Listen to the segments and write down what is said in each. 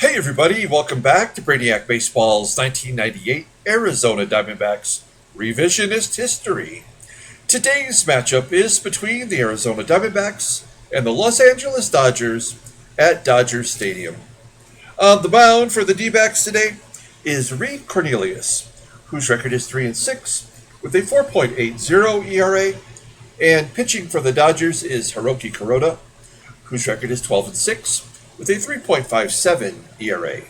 Hey everybody, welcome back to Brainiac Baseball's 1998 Arizona Diamondbacks Revisionist History. Today's matchup is between the Arizona Diamondbacks and the Los Angeles Dodgers at Dodger Stadium. On the mound for the D-backs today is Reid Cornelius, whose record is 3-6 with a 4.80 ERA, and pitching for the Dodgers is Hiroki Kuroda, whose record is 12-6 with a 3.57 ERA.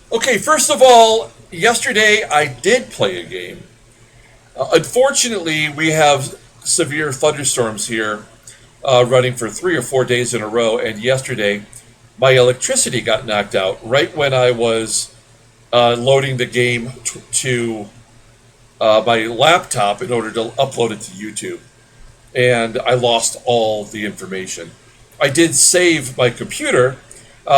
Okay, first of all, yesterday I did play a game. Unfortunately, we have severe thunderstorms here running for 3 or 4 days in a row, and yesterday my electricity got knocked out right when I was loading the game to my laptop in order to upload it to YouTube. And I lost all the information. I did save my computer,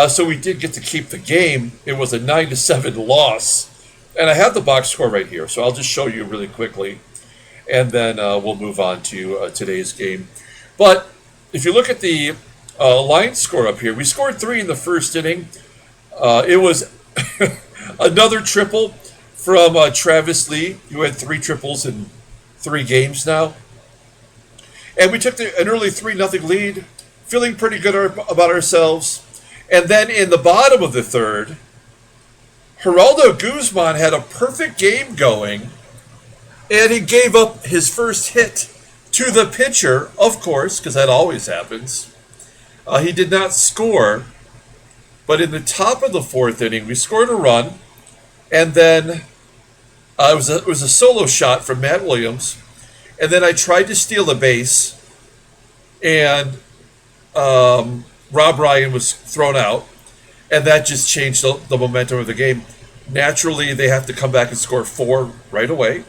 so we did get to keep the game. It was a 9-7 loss, and I have the box score right here, so I'll just show you really quickly, and then we'll move on to today's game. But if you look at the line score up here, we scored 3 in the first inning. It was another triple from Travis Lee, who had 3 triples in 3 games now. And we took an early 3-0 lead, feeling pretty good about ourselves. And then in the bottom of the third, Geraldo Guzman had a perfect game going, and he gave up his first hit to the pitcher, of course, because that always happens. He did not score, but in the top of the 4th inning, we scored a run, and then it was a solo shot from Matt Williams, and then I tried to steal a base, and Rob Ryan was thrown out, and that just changed the momentum of the game. Naturally, they have to come back and score 4 right away,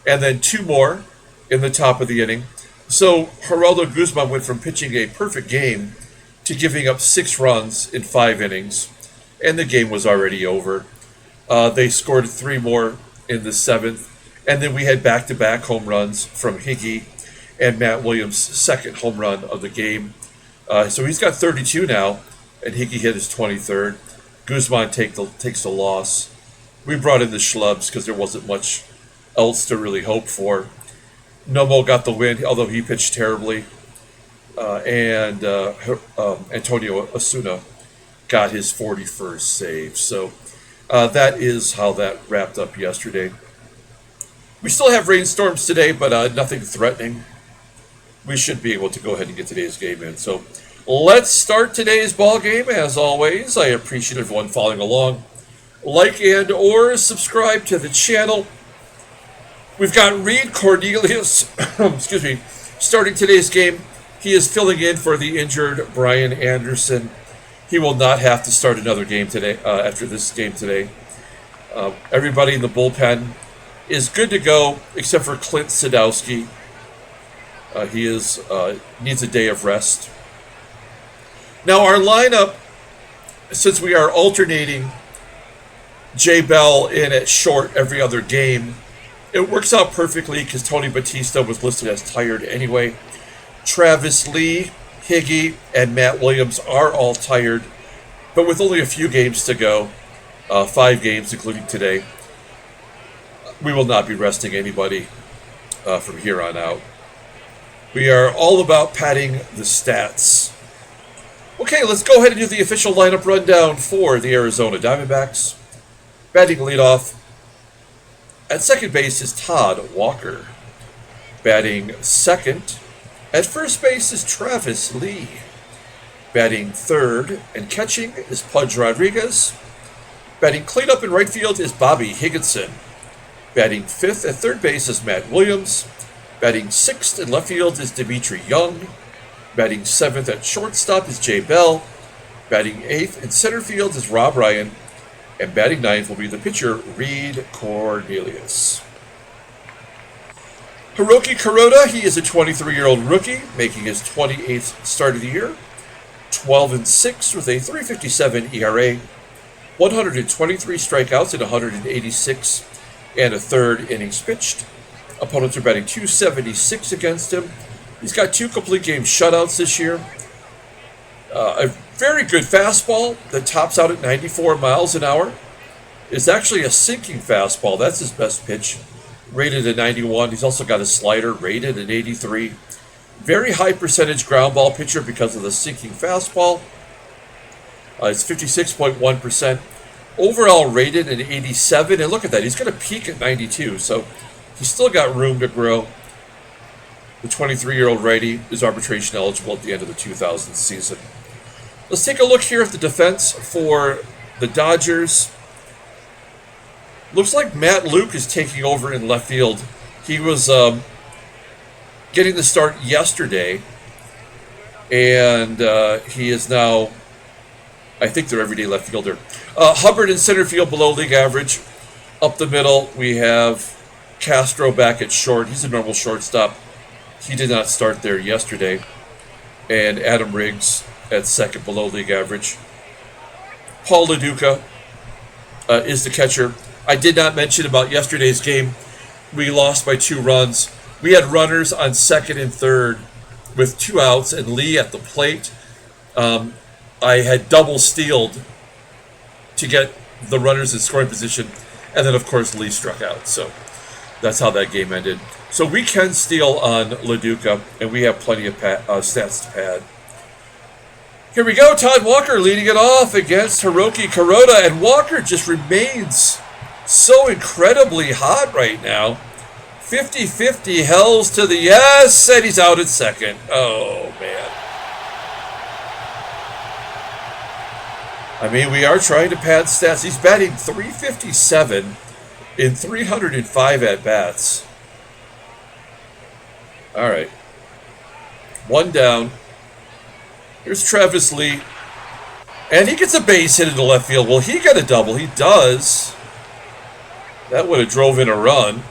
and then 2 more in the top of the inning. So Geraldo Guzman went from pitching a perfect game to giving up 6 runs in 5 innings, and the game was already over. They scored 3 more in the 7th, and then we had back-to-back home runs from Higgy and Matt Williams' second home run of the game. So he's got 32 now, and Higgy hit his 23rd. Guzman takes the loss. We brought in the schlubs because there wasn't much else to really hope for. Nomo got the win, although he pitched terribly. And Antonio Osuna got his 41st save. So that is how that wrapped up yesterday. We still have rainstorms today, but nothing threatening. We should be able to go ahead and get today's game in. So let's start today's ball game. As always, I appreciate everyone following along. Like and or subscribe to the channel. We've got Reid Cornelius, excuse me, starting today's game. He is filling in for the injured Brian Anderson. He will not have to start another game today after this game today. Everybody in the bullpen is good to go except for Clint Sadowski. He needs a day of rest. Now our lineup, since we are alternating Jay Bell in at short every other game, it works out perfectly because Tony Batista was listed as tired anyway. Travis Lee, Higgy, and Matt Williams are all tired, but with only a few games to go, 5 games including today, we will not be resting anybody from here on out. We are all about padding the stats. Okay, let's go ahead and do the official lineup rundown for the Arizona Diamondbacks. Batting leadoff at second base is Todd Walker. Batting second at first base is Travis Lee. Batting third and catching is Pudge Rodriguez. Batting cleanup in right field is Bobby Higginson. Batting fifth at third base is Matt Williams. Batting 6th in left field is Dmitri Young. Batting 7th at shortstop is Jay Bell. Batting 8th in center field is Rob Ryan. And batting 9th will be the pitcher, Reid Cornelius. Hiroki Kuroda, he is a 23-year-old rookie, making his 28th start of the year. 12-6 with a 3.57 ERA. 123 strikeouts in 186 and a third innings pitched. Opponents are batting .276 against him. He's got 2 complete game shutouts this year. Very good fastball that tops out at 94 miles an hour. It's actually a sinking fastball. That's his best pitch. Rated at 91. He's also got a slider rated at 83. Very high percentage ground ball pitcher because of the sinking fastball. It's 56.1%. Overall rated at 87. And look at that. He's going to peak at 92. So he's still got room to grow. The 23-year-old righty is arbitration eligible at the end of the 2000 season. Let's take a look here at the defense for the Dodgers. Looks like Matt Luke is taking over in left field. He was getting the start yesterday, and he is now, I think, their everyday left fielder. Hubbard in center field below league average. Up the middle, we have Castro back at short. He's a normal shortstop. He did not start there yesterday. And Adam Riggs at second below league average. Paul LoDUCA is the catcher. I did not mention about yesterday's game. We lost by 2 runs. We had runners on second and third with 2 outs and Lee at the plate. I had double stealed to get the runners in scoring position. And then, of course, Lee struck out. So that's how that game ended. So we can steal on LoDUCA, and we have plenty of stats to pad. Here we go. Todd Walker leading it off against Hiroki Kuroda. And Walker just remains so incredibly hot right now. 50-50, Hells to the yes, and he's out at second. Oh, man. I mean, we are trying to pad stats. He's batting .357 in 305 at-bats. All right. 1 down. Here's Travis Lee. And he gets a base hit into left field. Will he get a double? He does. That would have drove in a run.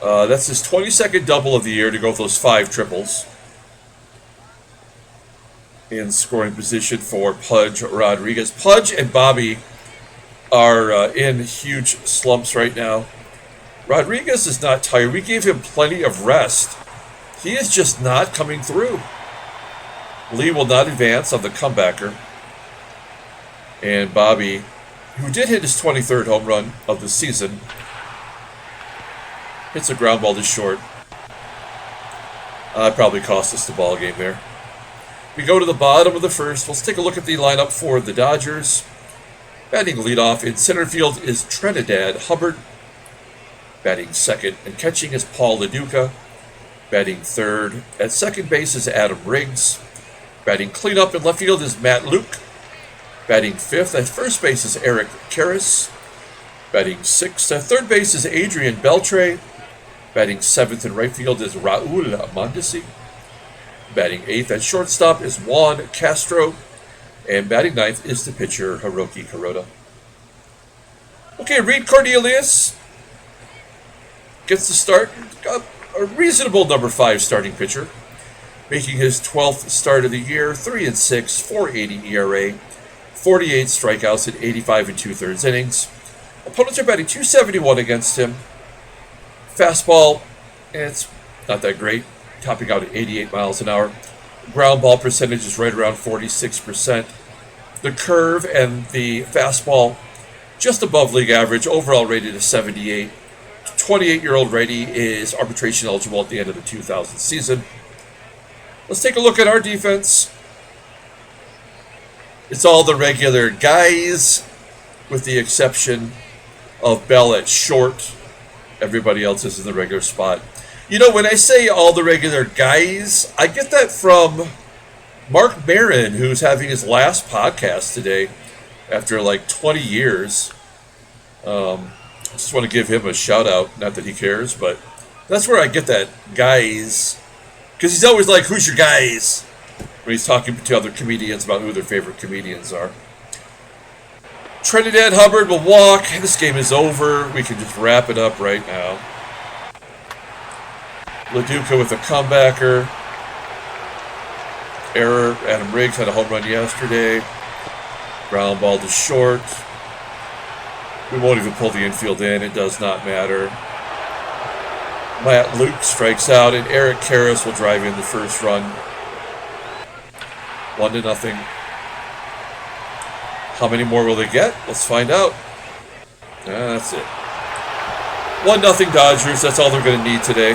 That's his 22nd double of the year to go with those 5 triples. In scoring position for Pudge Rodriguez. Pudge and Bobby are in huge slumps right now. Rodriguez is not tired. We gave him plenty of rest. He is just not coming through. Lee will not advance on the comebacker. And Bobby, who did hit his 23rd home run of the season, hits a ground ball to short. Probably cost us the ball game there. We go to the bottom of the first. Let's take a look at the lineup for the Dodgers. Batting leadoff in center field is Trenidad Hubbard. Batting second and catching is Paul LoDUCA. Batting third at second base is Adam Riggs. Batting cleanup in left field is Matt Luke. Batting fifth at first base is KARROS. Batting sixth at third base is Adrian BELTRE. Batting seventh in right field is Raul MONDESI. Batting eighth at shortstop is Juan CASTRO. And batting ninth is the pitcher Hiroki Kuroda. Okay, Reid Cornelius gets the start. A reasonable number 5 starting pitcher, making his 12th start of the year. 3-6, 4.80 ERA, 48 strikeouts in 85 2/3 innings. Opponents are batting .271 against him. Fastball, it's not that great, topping out at 88 miles an hour. Ground ball percentage is right around 46%. The curve and the fastball just above league average. Overall rated is 78. 28-year-old righty is arbitration eligible at the end of the 2000 season. Let's take a look at our defense. It's all the regular guys, with the exception of Bell at short. Everybody else is in the regular spot. You know, when I say all the regular guys, I get that from Mark Marin, who's having his last podcast today after like 20 years. I just want to give him a shout out. Not that he cares, but that's where I get that guys. Because he's always like, who's your guys? When he's talking to other comedians about who their favorite comedians are. Trenidad Hubbard will walk. This game is over. We can just wrap it up right now. LoDUCA with a comebacker. Error. Adam Riggs had a home run yesterday. Ground ball to short. We won't even pull the infield in. It does not matter. Matt Luke strikes out, and KARROS will drive in the first run. 1-0. How many more will they get? Let's find out. That's it. 1-0 Dodgers. That's all they're going to need today.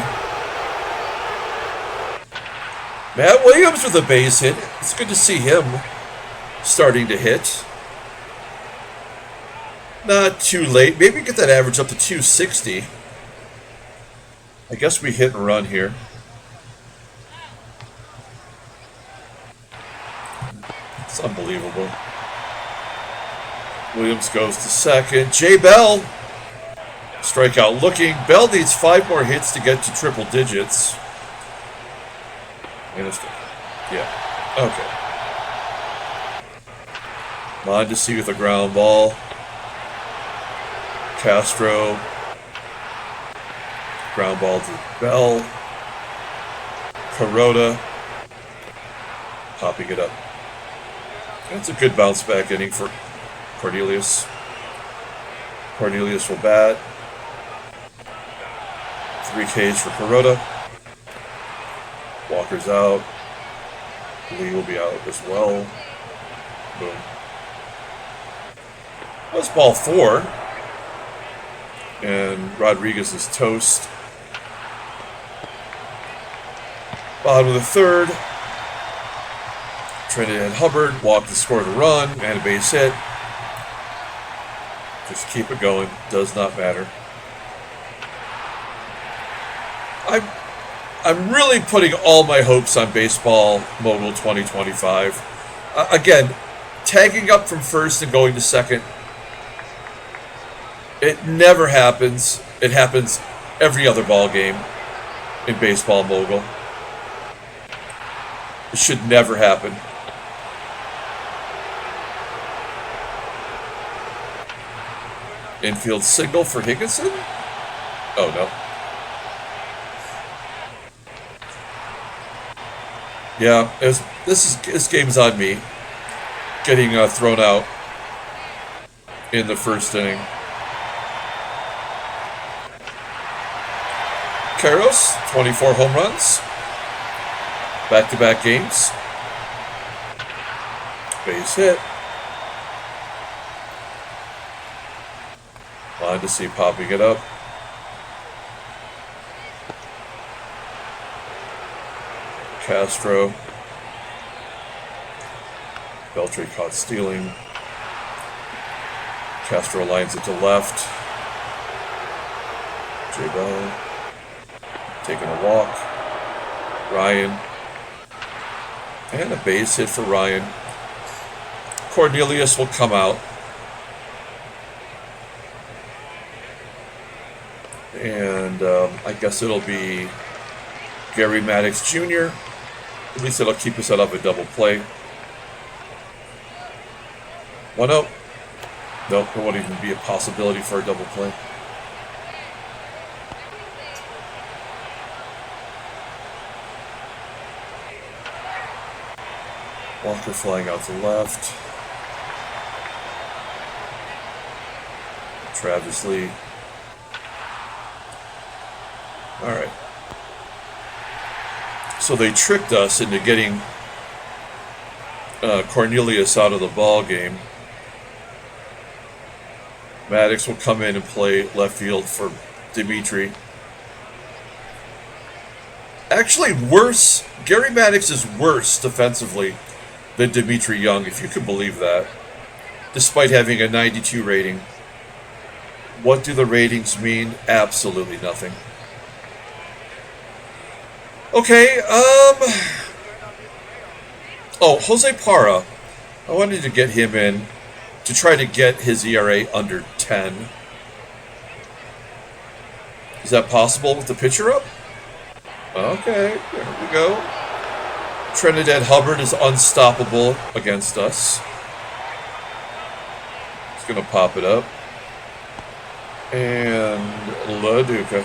Matt Williams with a base hit. It's good to see him starting to hit. Not too late. Maybe get that average up to 260. I guess we hit and run here. It's unbelievable. Williams goes to second. J. Bell. Strikeout looking. Bell needs 5 more hits to get to triple digits. Yeah. Okay. MONDESI with a ground ball. CASTRO. Ground ball to Bell. Kuroda. Popping it up. That's a good bounce back inning for Cornelius. Cornelius will bat. 3 Ks for Kuroda. Walker's out. Lee will be out as well. Boom. That's ball 4. And Rodriguez is toast. Bottom of the 3rd. Trenidad Hubbard walked to score the run and a base hit. Just keep it going. Does not matter. I'm really putting all my hopes on Baseball Mogul 2025. Again, tagging up from first and going to second. It never happens. It happens every other ball game in Baseball Mogul. It should never happen. Infield single for Higginson? Oh, no. Yeah, this game's on me. Getting thrown out in the first inning. KARROS, 24 home runs. Back-to-back games. Base hit. MONDESI popping it up. CASTRO. BELTRE caught stealing. CASTRO lines it to left. J. Bell taking a walk. Ryan. And a base hit for Ryan. Cornelius will come out. And I guess it'll be Gary Maddox Jr. At least it'll keep us out of a double play. 1-0. Nope, there won't even be a possibility for a double play. Walker flying out to left. Travis Lee. All right. So they tricked us into getting Cornelius out of the ball game. Maddox will come in and play left field for Dmitri. Actually, worse. Gary Maddox is worse defensively than Dmitri Young, if you can believe that. Despite having a 92 rating. What do the ratings mean? Absolutely nothing. Okay, oh, Jose Parra. I wanted to get him in to try to get his ERA under 10. Is that possible with the pitcher up? Okay, there we go. Trinidad Hubbard is unstoppable against us. He's going to pop it up. And LoDUCA.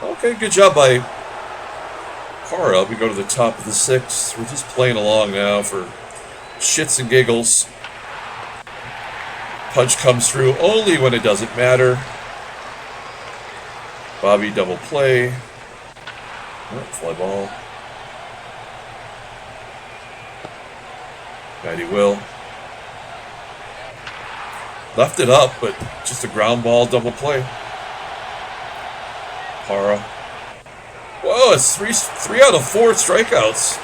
Okay, good job by Parra. We go to the top of the 6th. We're just playing along now for shits and giggles. Punch comes through only when it doesn't matter. Bobby double play. Oh, fly ball. Matty Will. Left it up, but just a ground ball double play. Parra. Whoa, it's three out of 4 strikeouts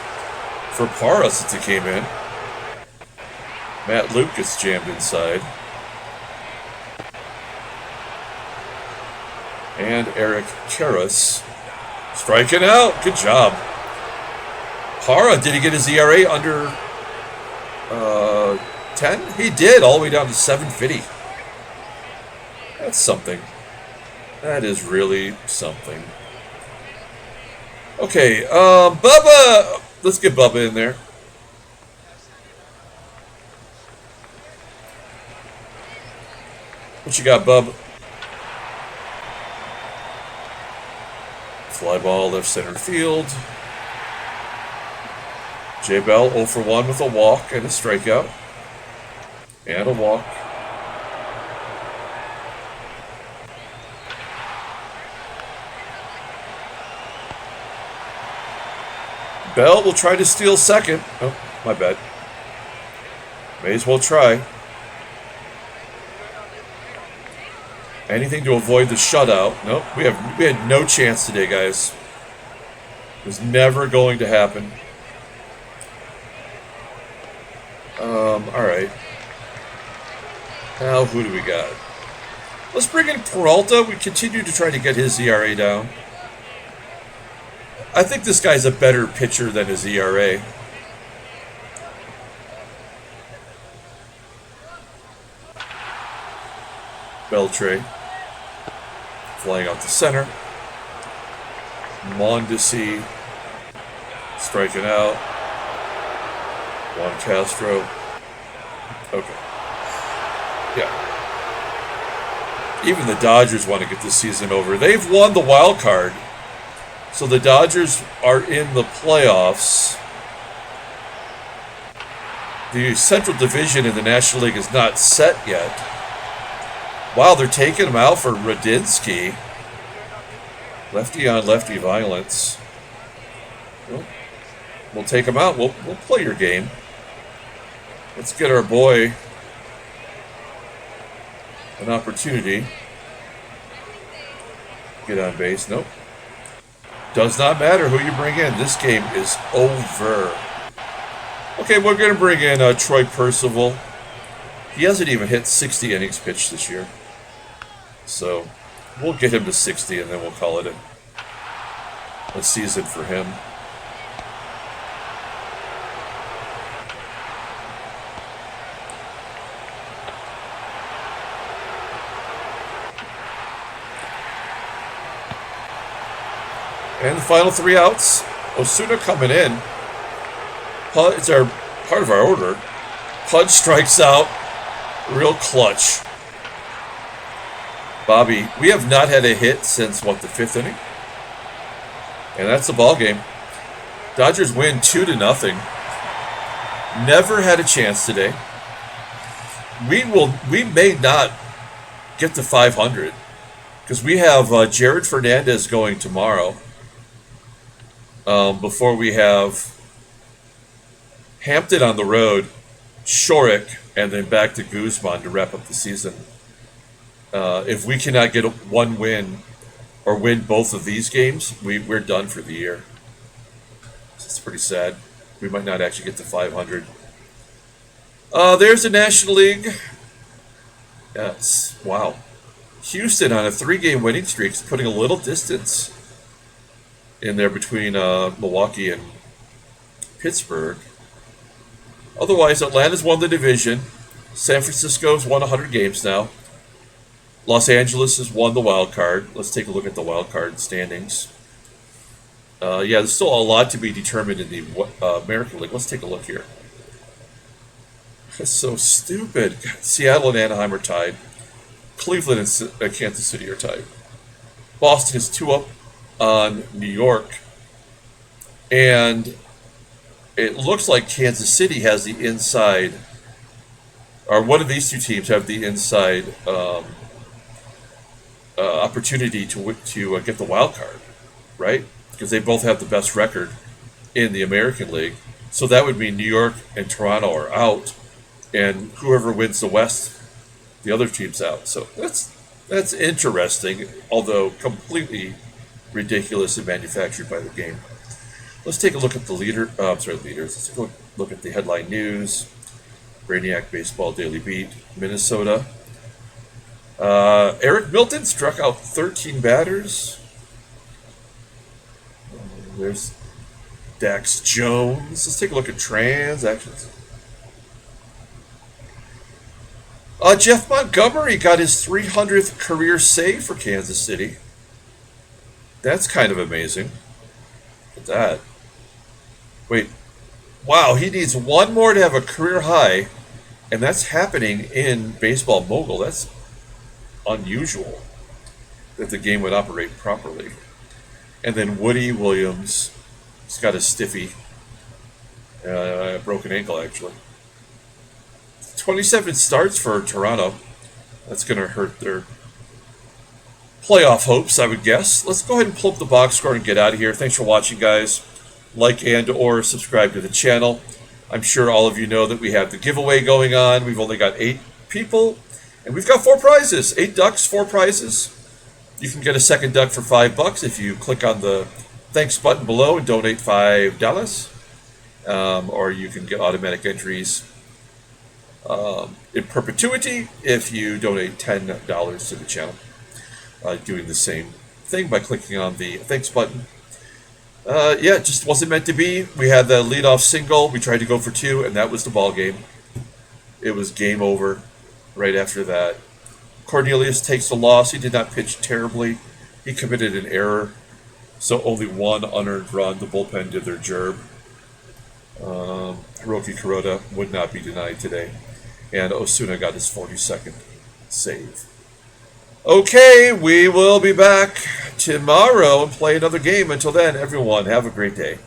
for Parra since he came in. Matt Lucas jammed inside. And Eric KARROS striking out. Good job. Parra, did he get his ERA under 10? He did, all the way down to 750. That's something. That is really something. Okay, Bubba! Let's get Bubba in there. What you got, Bub? Fly ball, left center field. J. Bell 0 for 1 with a walk and a strikeout. And a walk. Bell will try to steal second. Oh, my bad. May as well try. Anything to avoid the shutout. Nope, we had no chance today, guys. It was never going to happen. Alright. Now, who do we got? Let's bring in Peralta. We continue to try to get his ERA down. I think this guy's a better pitcher than his ERA. BELTRE. Flying out to center. MONDESI. Striking out. Juan CASTRO. Okay. Yeah. Even the Dodgers want to get this season over. They've won the wild card. So the Dodgers are in the playoffs. The Central Division in the National League is not set yet. Wow, they're taking him out for Radinsky. Lefty on lefty violence. Well, we'll take him out. We'll play your game. Let's get our boy an opportunity. Get on base. Nope. Does not matter who you bring in. This game is over. Okay, we're going to bring in Troy Percival. He hasn't even hit 60 innings pitched this year. So we'll get him to 60 and then we'll call it a season for him. And the final 3 outs. Osuna coming in. It's our part of our order. Pudge strikes out. Real clutch. Bobby, we have not had a hit since, what, the 5th inning? And that's the ball game. Dodgers win 2-0. Never had a chance today. We may not get to 500 because we have Jared Fernandez going tomorrow. Before we have Hampton on the road, Shorik, and then back to Guzman to wrap up the season. If we cannot get one win or win both of these games, we're done for the year. It's pretty sad. We might not actually get to 500. There's the National League. Yes, wow. Houston on a 3-game winning streak is putting a little distance in there between Milwaukee and Pittsburgh. Otherwise, Atlanta's won the division. San Francisco's won 100 games now. Los Angeles has won the wild card. Let's take a look at the wild card standings. Yeah, there's still a lot to be determined in the American League. Let's take a look here. That's so stupid. Seattle and Anaheim are tied. Cleveland and Kansas City are tied. Boston is 2 up on New York. And it looks like Kansas City has the inside, or one of these two teams have the inside opportunity to get the wild card, right? Because they both have the best record in the American League. So that would mean New York and Toronto are out, and whoever wins the West, the other team's out. So that's interesting, although completely ridiculous and manufactured by the game. Let's take a look at the leaders. Let's take a look at the headline news. Brainiac Baseball Daily Beat, Minnesota. Eric Milton struck out 13 batters. There's Dax Jones. Let's take a look at transactions. Jeff Montgomery got his 300th career save for Kansas City. That's kind of amazing. Look at that. Wait. Wow, he needs one more to have a career high, and that's happening in Baseball Mogul. That's unusual that the game would operate properly. And then Woody Williams, he's got a stiffy, broken ankle actually. 27 starts for Toronto. That's going to hurt their playoff hopes, I would guess. Let's go ahead and pull up the box score and get out of here. Thanks for watching, guys. Like and or subscribe to the channel. I'm sure all of you know that we have the giveaway going on. We've only got 8 people, and we've got 4 prizes. 8 ducks, 4 prizes. You can get a second duck for $5 if you click on the thanks button below and donate $5. Or you can get automatic entries in perpetuity if you donate $10 to the channel. Doing the same thing by clicking on the thanks button. Yeah, it just wasn't meant to be. We had the leadoff single. We tried to go for 2, and that was the ball game. It was game over right after that. Cornelius takes the loss. He did not pitch terribly. He committed an error, so only 1 unearned run. The bullpen did their job. Hiroki Kuroda would not be denied today, and Osuna got his 42nd save. Okay, we will be back tomorrow and play another game. Until then, everyone, have a great day.